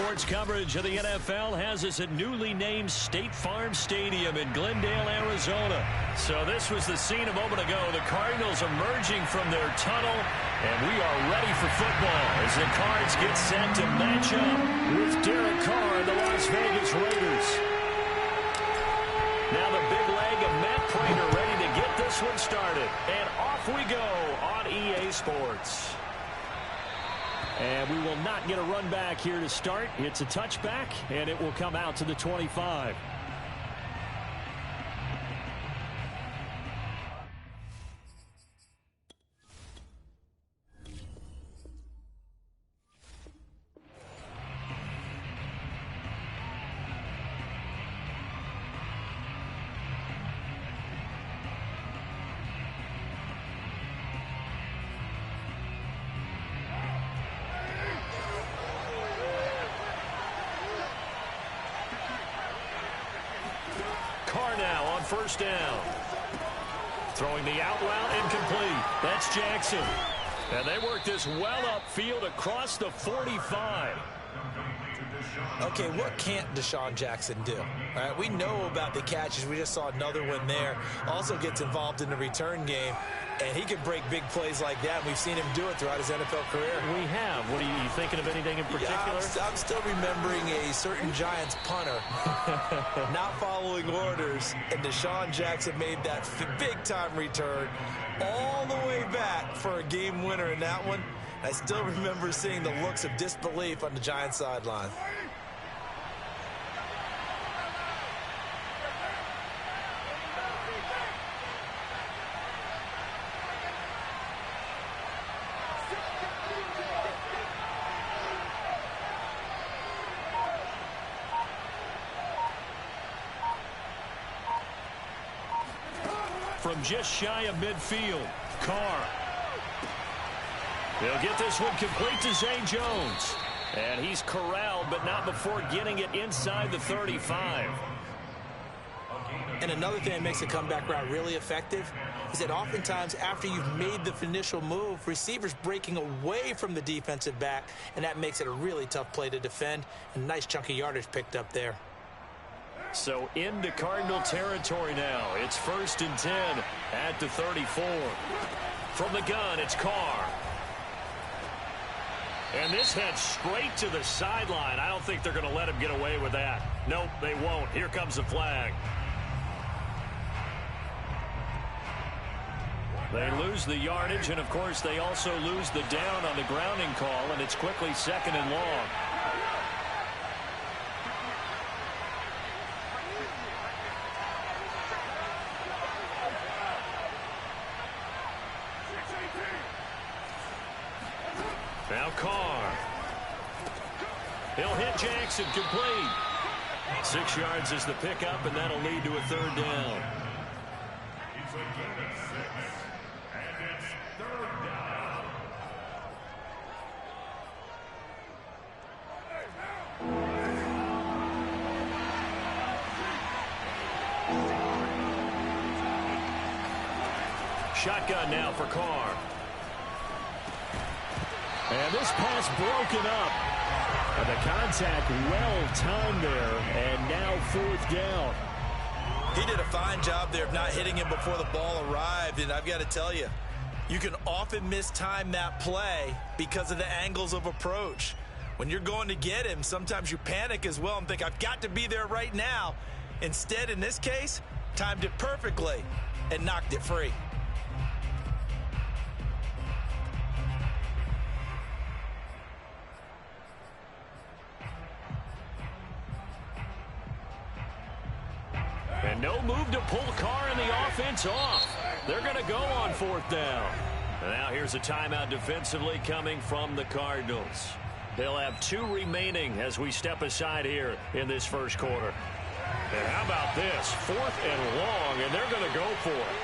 Sports coverage of the NFL has us at newly named State Farm Stadium in Glendale, Arizona. So this was the scene a moment ago. The Cardinals emerging from their tunnel, and we are ready for football as the Cards get set to match up with Derek Carr and the Las Vegas Raiders. Now the big leg of Matt Prater ready to get this one started. And off we go on EA Sports. And we will not get a run back here to start. It's a touchback, and it will come out to the 25. Carr now on first down. Throwing the out route incomplete. That's Jackson. And they work this well upfield across the 45. Okay, what can't Deshaun Jackson do? All right, we know about the catches. We just saw another one there. Also gets involved in the return game, and he can break big plays like that. And we've seen him do it throughout his NFL career. We have. What are you thinking of anything in particular? Yeah, I'm still remembering a certain Giants punter not following orders, and Deshaun Jackson made that big-time return all the way back for a game winner in that one. I still remember seeing the looks of disbelief on the Giants sideline. From just shy of midfield, Carr. They'll get this one complete to Zay Jones. And he's corralled, but not before getting it inside the 35. And another thing that makes a comeback route really effective is that oftentimes after you've made the initial move, receivers breaking away from the defensive back, and that makes it a really tough play to defend. A nice chunk of yardage picked up there. So into Cardinal territory now. It's 1st and 10 at the 34. From the gun, it's Carr. And this heads straight to the sideline. I don't think they're going to let him get away with that. Nope, they won't. Here comes the flag. They lose the yardage, and of course they also lose the down on the grounding call, and it's quickly 2nd and long. Now Carr. He'll hit Jackson complete. 6 yards is the pickup, and that'll lead to a 3rd down. It's a gain of 6, and it's 3rd down. Shotgun now for Carr. And this pass broken up. And the contact well timed there, and now 4th down. He did a fine job there of not hitting him before the ball arrived, and I've got to tell you, you can often mistime that play because of the angles of approach. When you're going to get him, sometimes you panic as well and think, I've got to be there right now. Instead, in this case, timed it perfectly and knocked it free. And no move to pull Carr and the offense off. They're going to go on 4th down. And now here's a timeout defensively coming from the Cardinals. They'll have 2 remaining as we step aside here in this 1st quarter. And how about this? 4th and long, and they're going to go for it.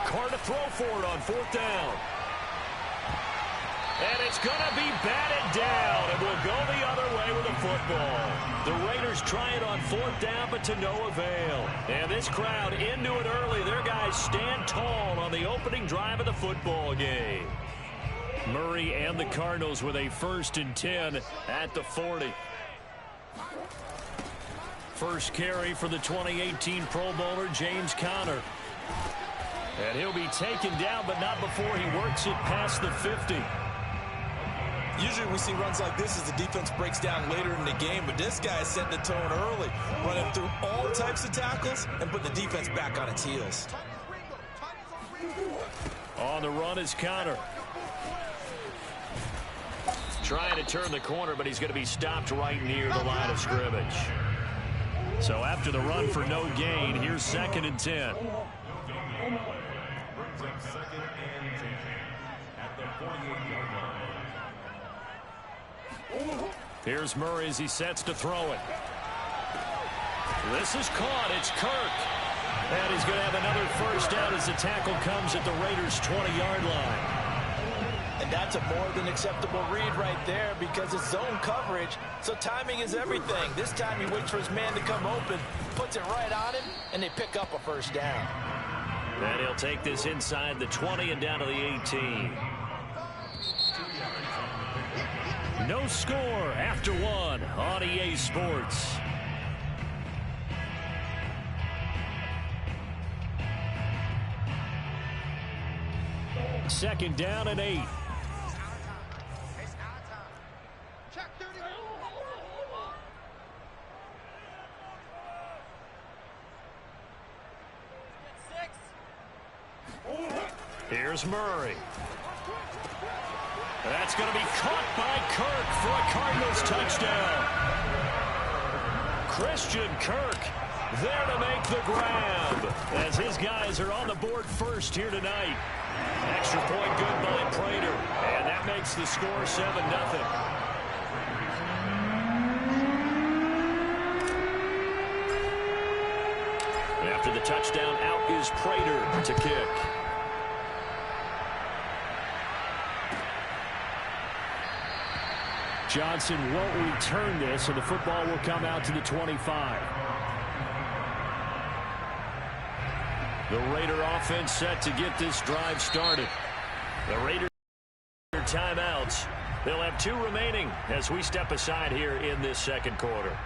Carr to throw for it on 4th down. And it's going to be batted down, and will go the other way with the football. The Raiders try it on 4th down, but to no avail. And this crowd into it early. Their guys stand tall on the opening drive of the football game. Murray and the Cardinals with a 1st and 10 at the 40. First carry for the 2018 Pro Bowler, James Conner. And he'll be taken down, but not before he works it past the 50. Usually we see runs like this as the defense breaks down later in the game, but this guy is setting the tone early, running through all types of tackles and put the defense back on its heels. On the run is Conner. Trying to turn the corner, but he's going to be stopped right near the line of scrimmage. So after the run for no gain, here's 2nd and 10. Here's Murray as he sets to throw it. This is caught. It's Kirk. And he's going to have another 1st down as the tackle comes at the Raiders' 20-yard line. And that's a more than acceptable read right there because it's zone coverage, so timing is everything. This time he waits for his man to come open, puts it right on him, and they pick up a 1st down. And he'll take this inside the 20 and down to the 18. No score after 1 on EA Sports. Second down and 8. Here's Murray. That's going to be caught by Kirk for a Cardinals touchdown. Christian Kirk there to make the grab as his guys are on the board first here tonight. Extra point good by Prater, and that makes the score 7-0. After the touchdown, out is Prater to kick. Johnson won't return this, and the football will come out to the 25. The Raider offense set to get this drive started. The Raiders timeouts. They'll have 2 remaining as we step aside here in this second quarter.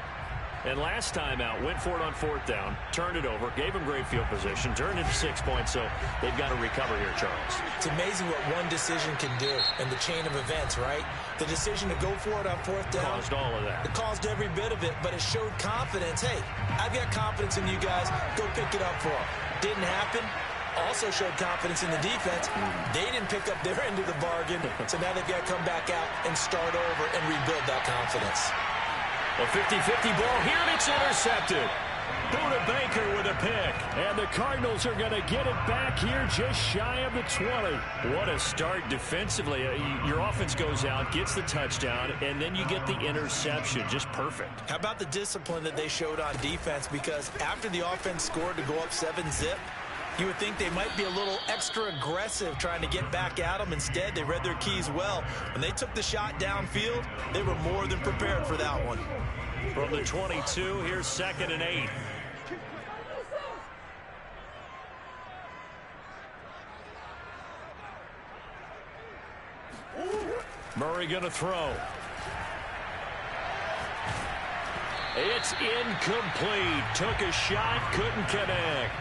And last time out, went for it on 4th down, turned it over, gave them great field position, turned it to 6 points, so they've got to recover here, Charles. It's amazing what one decision can do in the chain of events, right? The decision to go for it on 4th down. Caused all of that. It caused every bit of it, but it showed confidence. Hey, I've got confidence in you guys. Go pick it up for them. Didn't happen. Also showed confidence in the defense. They didn't pick up their end of the bargain, so now they've got to come back out and start over and rebuild that confidence. A 50-50 ball here, and it's intercepted. Buda Baker with a pick. And the Cardinals are going to get it back here just shy of the 20. What a start defensively. Your offense goes out, gets the touchdown, and then you get the interception. Just perfect. How about the discipline that they showed on defense? Because after the offense scored to go up 7-zip, you would think they might be a little extra aggressive trying to get back at them. Instead, they read their keys well. When they took the shot downfield, they were more than prepared for that one. From the 22, here's 2nd and 8. Murray going to throw. It's incomplete. Took a shot, couldn't connect.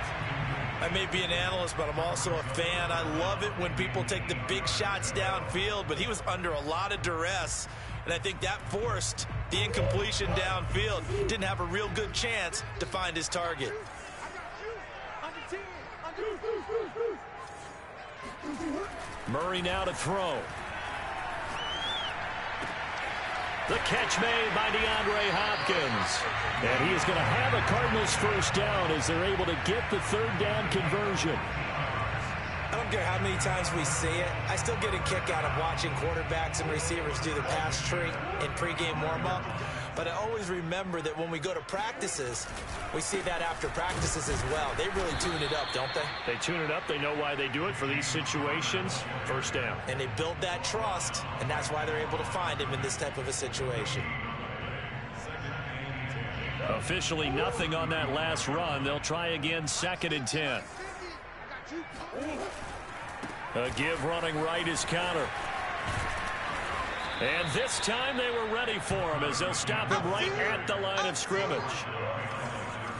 I may be an analyst, but I'm also a fan. I love it when people take the big shots downfield, but he was under a lot of duress, and I think that forced the incompletion downfield. Didn't have a real good chance to find his target. Murray now to throw. The catch made by DeAndre Hopkins. And he is going to have a Cardinals 1st down as they're able to get the 3rd down conversion. I don't care how many times we see it. I still get a kick out of watching quarterbacks and receivers do the pass tree in pregame warm-up. But I always remember that when we go to practices, we see that after practices as well. They really tune it up, don't they? They tune it up. They know why they do it for these situations. First down. And they build that trust, and that's why they're able to find him in this type of a situation. Officially nothing on that last run. They'll try again, 2nd and 10. A give running right is counter. And this time they were ready for him as they'll stop him right at the line of scrimmage.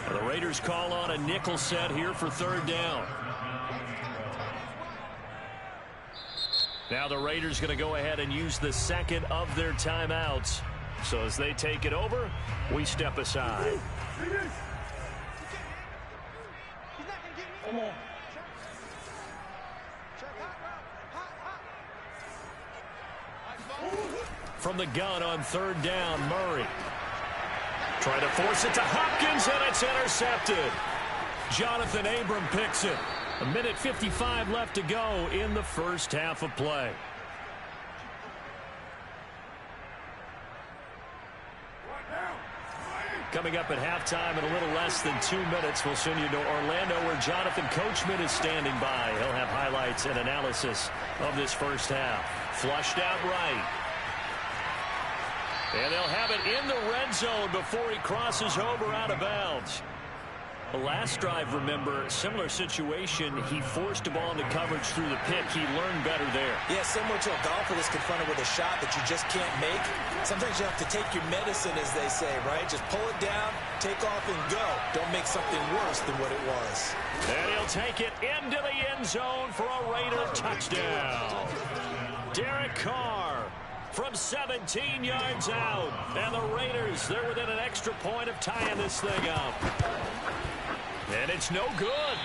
And the Raiders call on a nickel set here for 3rd down. Now the Raiders going to go ahead and use the 2nd of their timeouts. So as they take it over, we step aside. From the gun on 3rd down, Murray. Trying to force it to Hopkins, and it's intercepted. Jonathan Abram picks it. 1:55 left to go in the first half of play. Coming up at halftime in a little less than 2 minutes, we'll send you to Orlando where Jonathan Coachman is standing by. He'll have highlights and analysis of this first half. Flushed out right. And they'll have it in the red zone before he crosses over out of bounds. The last drive, remember, similar situation. He forced a ball into coverage through the pick. He learned better there. Yeah, similar to a golfer that's confronted with a shot that you just can't make. Sometimes you have to take your medicine, as they say, right? Just pull it down, take off, and go. Don't make something worse than what it was. And he'll take it into the end zone for a Raider touchdown. Derek Carr from 17 yards out. And the Raiders, they're within an extra point of tying this thing up. And it's no good.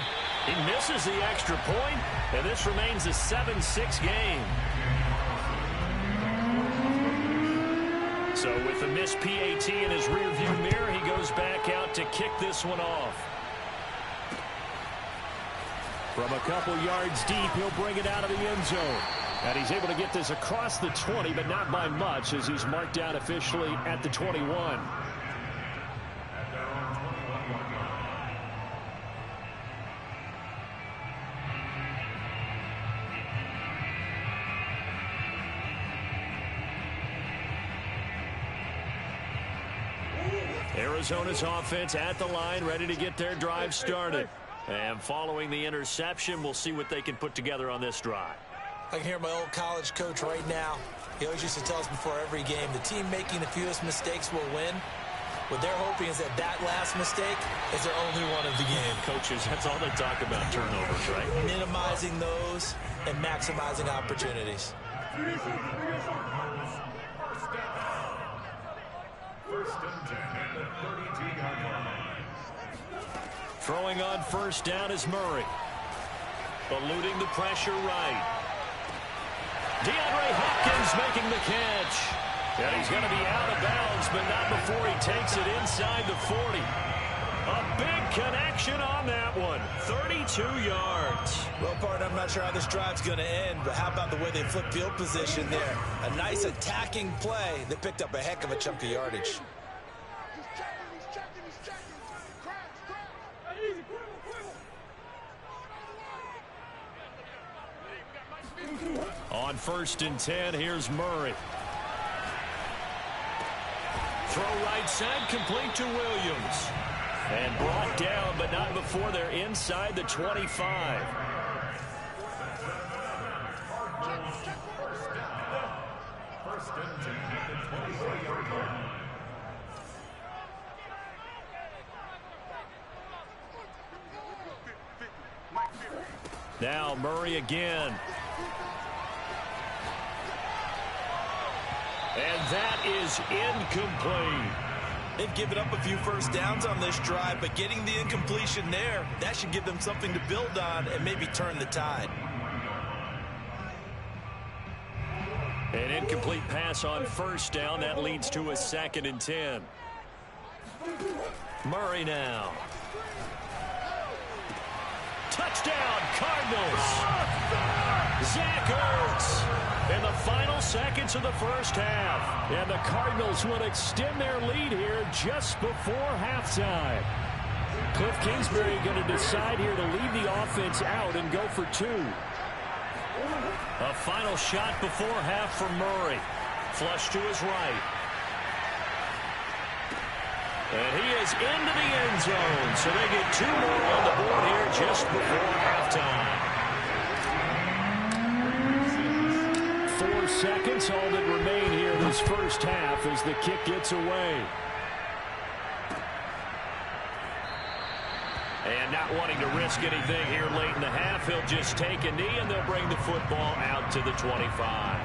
He misses the extra point, and this remains a 7-6 game. So with the missed PAT in his rearview mirror, he goes back out to kick this one off. From a couple yards deep, he'll bring it out of the end zone. And he's able to get this across the 20, but not by much, as he's marked down officially at the 21. Arizona's offense at the line, ready to get their drive started. And following the interception, we'll see what they can put together on this drive. I can hear my old college coach right now. He always used to tell us before every game, the team making the fewest mistakes will win. What they're hoping is that that last mistake is their only one of the game. Coaches, that's all they talk about, turnovers, right? Minimizing those and maximizing opportunities. First and 10 at the 32-yard line. Throwing on 1st down is Murray. Eluding the pressure right. DeAndre Hopkins making the catch. And he's going to be out of bounds, but not before he takes it inside the 40. A big connection on that one. 32 yards. Well, partner, I'm not sure how this drive's going to end, but how about the way they flip field position there? A nice attacking play that picked up a heck of a chunk of yardage. On 1st and 10, here's Murray. Throw right side, complete to Williams. And brought down, but not before they're inside the 25. First and 10 at the 24-yard line. Now Murray again. And that is incomplete. They've given up a few first downs on this drive, but getting the incompletion there, that should give them something to build on and maybe turn the tide. An incomplete pass on 1st down. That leads to a 2nd and 10. Murray now. Touchdown, Cardinals. Zach Ertz. In the final seconds of the first half. And the Cardinals will extend their lead here just before halftime. Cliff Kingsbury going to decide here to leave the offense out and go for two. A final shot before half for Murray. Flush to his right. And he is into the end zone. So they get two more on the board here just before halftime. 4 seconds, all that remain here this first half as the kick gets away. And not wanting to risk anything here late in the half, he'll just take a knee and they'll bring the football out to the 25.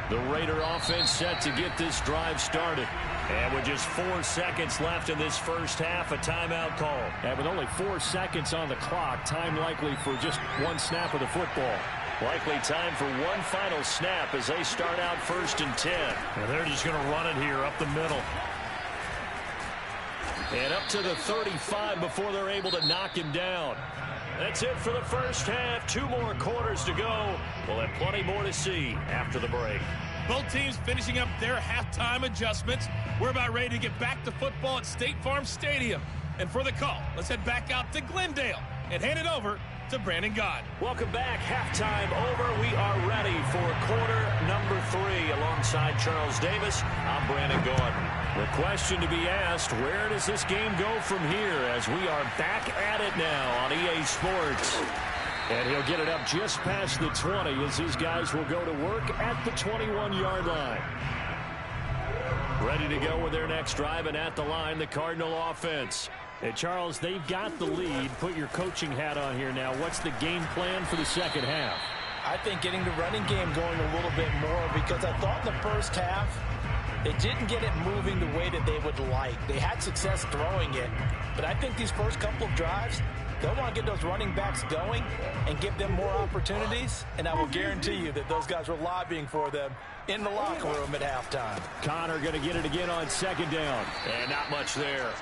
The Raider offense set to get this drive started. And with just 4 seconds left in this first half, a timeout call. And with only 4 seconds on the clock, time likely for just one snap of the football. Likely time for one final snap as they start out 1st and 10. And they're just going to run it here up the middle. And up to the 35 before they're able to knock him down. That's it for the first half. 2 more quarters to go. We'll have plenty more to see after the break. Both teams finishing up their halftime adjustments. We're about ready to get back to football at State Farm Stadium. And for the call, let's head back out to Glendale and hand it over to Brandon Gaud. Welcome back. Halftime over. We are ready for quarter number 3 alongside Charles Davis. I'm Brandon Gaud. The question to be asked, where does this game go from here as we are back at it now on EA Sports? And he'll get it up just past the 20 as his guys will go to work at the 21-yard line. Ready to go with their next drive, and at the line, the Cardinal offense. Hey, Charles, they've got the lead. Put your coaching hat on here now. What's the game plan for the second half? I think getting the running game going a little bit more, because I thought in the first half they didn't get it moving the way that they would like. They had success throwing it, but I think these first couple of drives, they'll want to get those running backs going and give them more opportunities, and I will guarantee you that those guys were lobbying for them in the locker room at halftime. Connor going to get it again on 2nd down. And not much there.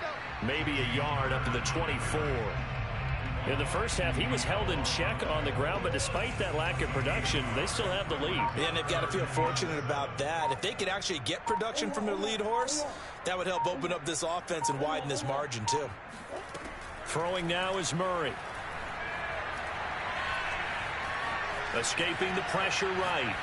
Maybe a yard up to the 24. In the first half, he was held in check on the ground, but despite that lack of production, they still have the lead. And they've got to feel fortunate about that. If they could actually get production from their lead horse, that would help open up this offense and widen this margin too. Throwing now is Murray. Escaping the pressure right.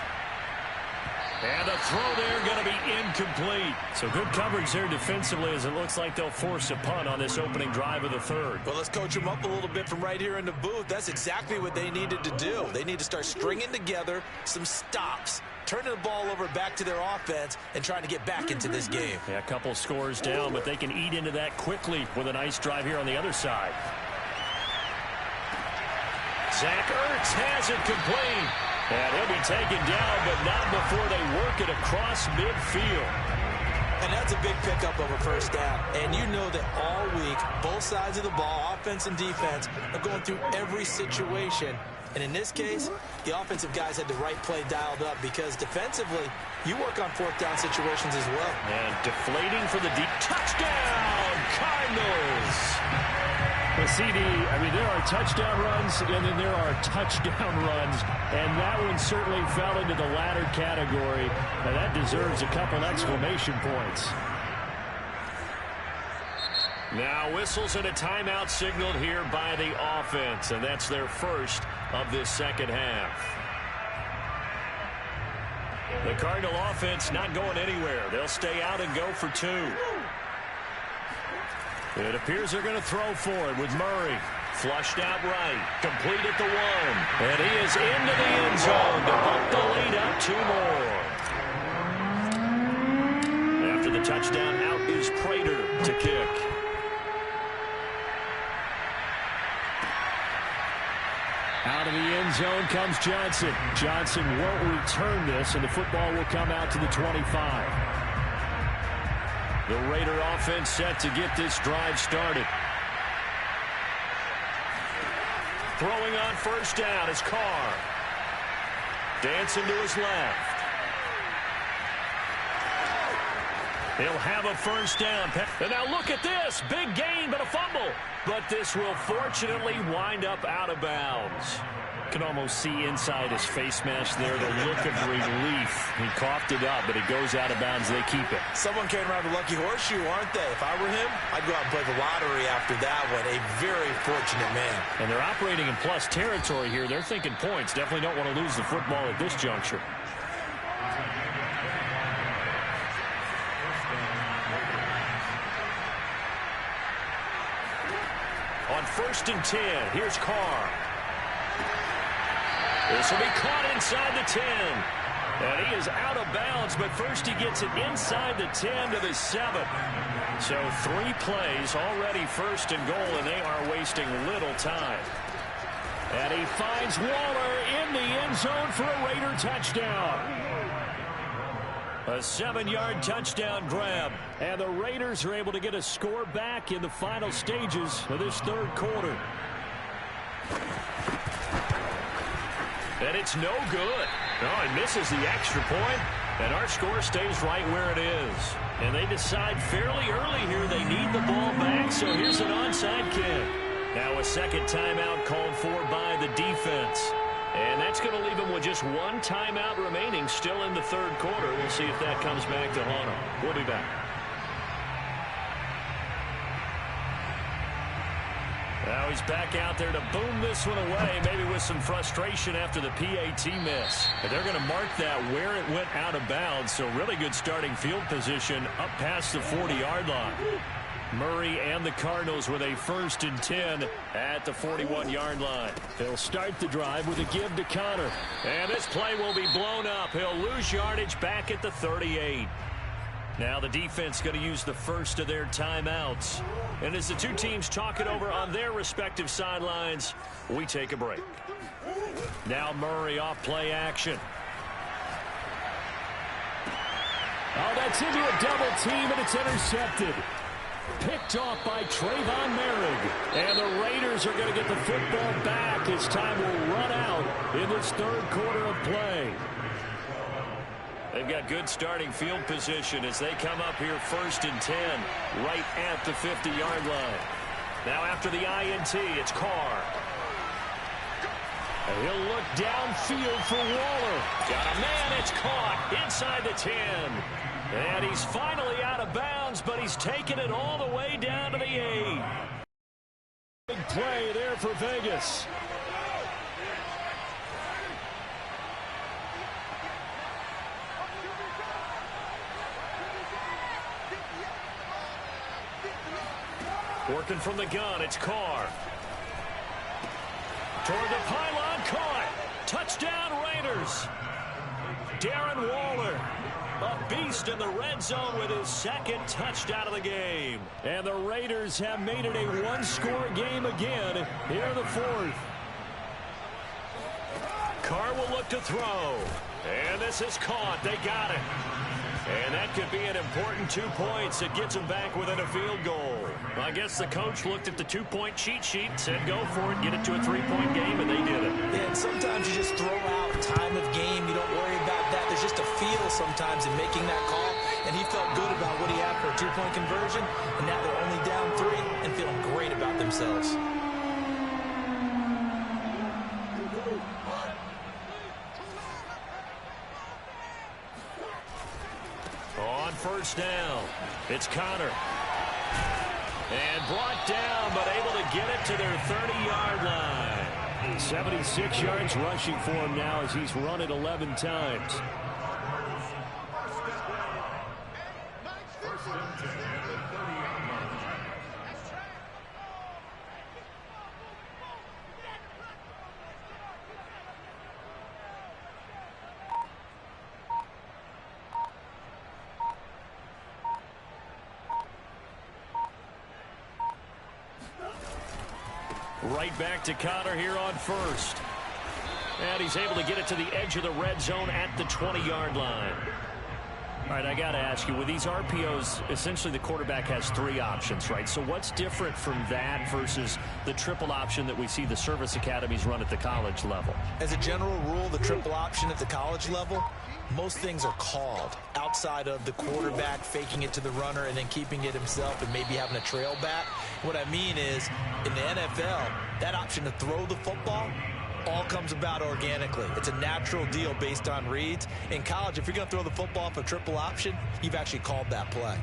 And the throw there going to be incomplete. So good coverage there defensively as it looks like they'll force a punt on this opening drive of the 3rd. Well, let's coach them up a little bit from right here in the booth. That's exactly what they needed to do. They need to start stringing together some stops, turning the ball over back to their offense, and trying to get back into this game. Yeah, a couple scores down, but they can eat into that quickly with a nice drive here on the other side. Zach Ertz has it complete. And he'll be taken down, but not before they work it across midfield. And that's a big pickup of a first down. And you know that all week, both sides of the ball, offense and defense, are going through every situation. And in this case, the offensive guys had the right play dialed up because defensively, you work on 4th down situations as well. And deflating for the deep touchdown, Cardinals. The CD, I mean, there are touchdown runs, and then there are touchdown runs, and that one certainly fell into the latter category, and that deserves a couple exclamation points. Now whistles and a timeout signaled here by the offense, and that's their first of this second half. The Cardinal offense not going anywhere. They'll stay out and go for 2. It appears they're going to throw for it with Murray. Flushed out right. Complete at the 1. And he is into the end zone to bump the lead up 2 more. After the touchdown, out is Prater to kick. Out of the end zone comes Johnson. Johnson won't return this, and the football will come out to the 25. The Raider offense set to get this drive started. Throwing on 1st down is Carr. Dancing to his left. He'll have a first down. And now look at this. Big gain, but a fumble. But this will fortunately wind up out of bounds. Can almost see inside his face mask there the look of relief. He coughed it up, but it goes out of bounds. They keep it. Someone came around the lucky horseshoe, aren't they? If I were him, I'd go out and play the lottery after that one. A very fortunate man. And they're operating in plus territory here. They're thinking points. Definitely don't want to lose the football at this juncture. On 1st and 10, here's Carr. This will be caught inside the 10. And he is out of bounds, but first he gets it inside the 10 to the 7. So 3 plays already 1st and goal, and they are wasting little time. And he finds Waller in the end zone for a Raider touchdown. A 7-yard touchdown grab. And the Raiders are able to get a score back in the final stages of this 3rd quarter. And it's no good. Oh, he misses the extra point, and our score stays right where it is. And they decide fairly early here they need the ball back, so here's an onside kick. Now a second timeout called for by the defense. And that's going to leave them with just 1 timeout remaining still in the 3rd quarter. We'll see if that comes back to haunt them. We'll be back. Now he's back out there to boom this one away, maybe with some frustration after the PAT miss. But they're going to mark that where it went out of bounds, so really good starting field position up past the 40-yard line. Murray and the Cardinals with a 1st and 10 at the 41-yard line. They'll start the drive with a give to Connor. And this play will be blown up. He'll lose yardage back at the 38. Now the defense going to use the first of their timeouts. And as the two teams talk it over on their respective sidelines, we take a break. Now Murray off play action. Oh, that's into a double team, and it's intercepted. Picked off by Trayvon Merrick. And the Raiders are going to get the football back as time will run out in this 3rd quarter of play. They've got good starting field position as they come up here 1st and 10 right at the 50-yard line. Now after the INT, it's Carr. And he'll look downfield for Waller. Got a man, it's caught inside the 10. And he's finally out of bounds, but he's taken it all the way down to the 8. Big play there for Vegas. Working from the gun, it's Carr. Toward the pylon, caught. Touchdown, Raiders. Darren Waller, a beast in the red zone with his 2nd touchdown of the game. And the Raiders have made it a 1-score game again here in the 4th. Carr will look to throw. And this is caught. They got it. And that could be an important 2 points that gets them back within a field goal. I guess the coach looked at the 2-point cheat sheet, said go for it, get it to a 3-point game, and they did it. Yeah, and sometimes you just throw out time of game. You don't worry about that. There's just a feel sometimes in making that call. And he felt good about what he had for a 2-point conversion. And now they're only down 3 and feeling great about themselves. On 1st down, it's Connor. And brought down, but able to get it to their 30-yard line. 76 yards rushing for him now as he's run it 11 times. Right back to Connor here on 1st. And he's able to get it to the edge of the red zone at the 20-yard line. All right, I got to ask you, with these RPOs, essentially the quarterback has 3 options, right? So what's different from that versus the triple option that we see the service academies run at the college level? As a general rule, the triple option at the college level, most things are called outside of the quarterback faking it to the runner and then keeping it himself and maybe having a trail back. What I mean is, in the NFL, that option to throw the football all comes about organically. It's a natural deal based on reads. In college, if you're going to throw the football for triple option, you've actually called that play.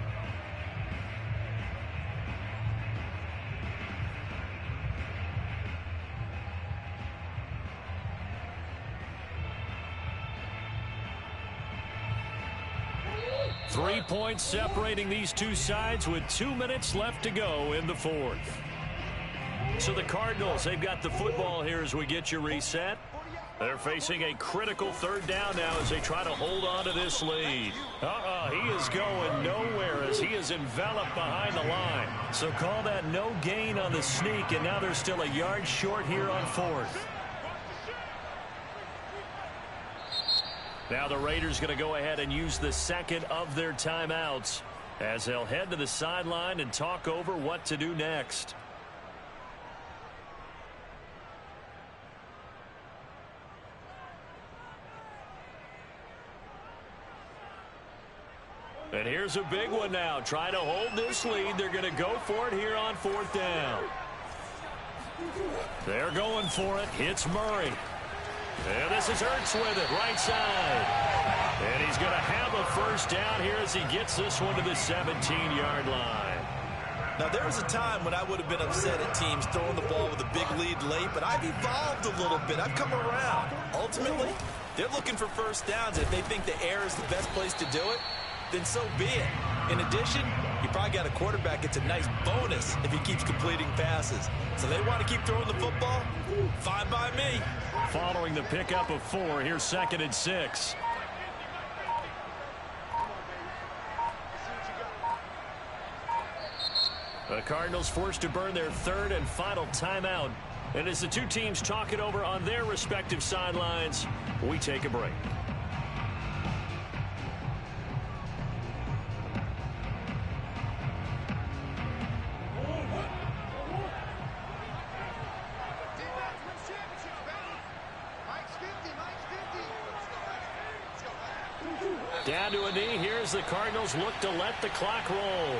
Three points separating these two sides with 2 minutes left to go in the fourth. So the Cardinals, they've got the football here as we get you reset. They're facing a critical 3rd down now as they try to hold on to this lead. He is going nowhere as he is enveloped behind the line. So call that no gain on the sneak, and now they're still a yard short here on 4th. Now the Raiders going to go ahead and use the 2nd of their timeouts as they'll head to the sideline and talk over what to do next. And here's a big one now. Trying to hold this lead. They're going to go for it here on 4th down. They're going for it. Hits Murray. And this is Ertz with it, right side. And he's going to have a 1st down here as he gets this one to the 17-yard line. Now, there was a time when I would have been upset at teams throwing the ball with a big lead late, but I've evolved a little bit. I've come around. Ultimately, they're looking for 1st downs. If they think the air is the best place to do it, then so be it. In addition, you probably got a quarterback. It's a nice bonus if he keeps completing passes. So they want to keep throwing the football? Fine by me. Following the pickup of 4, here's 2nd and 6. The Cardinals forced to burn their 3rd and final timeout. And as the two teams talk it over on their respective sidelines, we take a break. Down to a knee. Here's the Cardinals look to let the clock roll.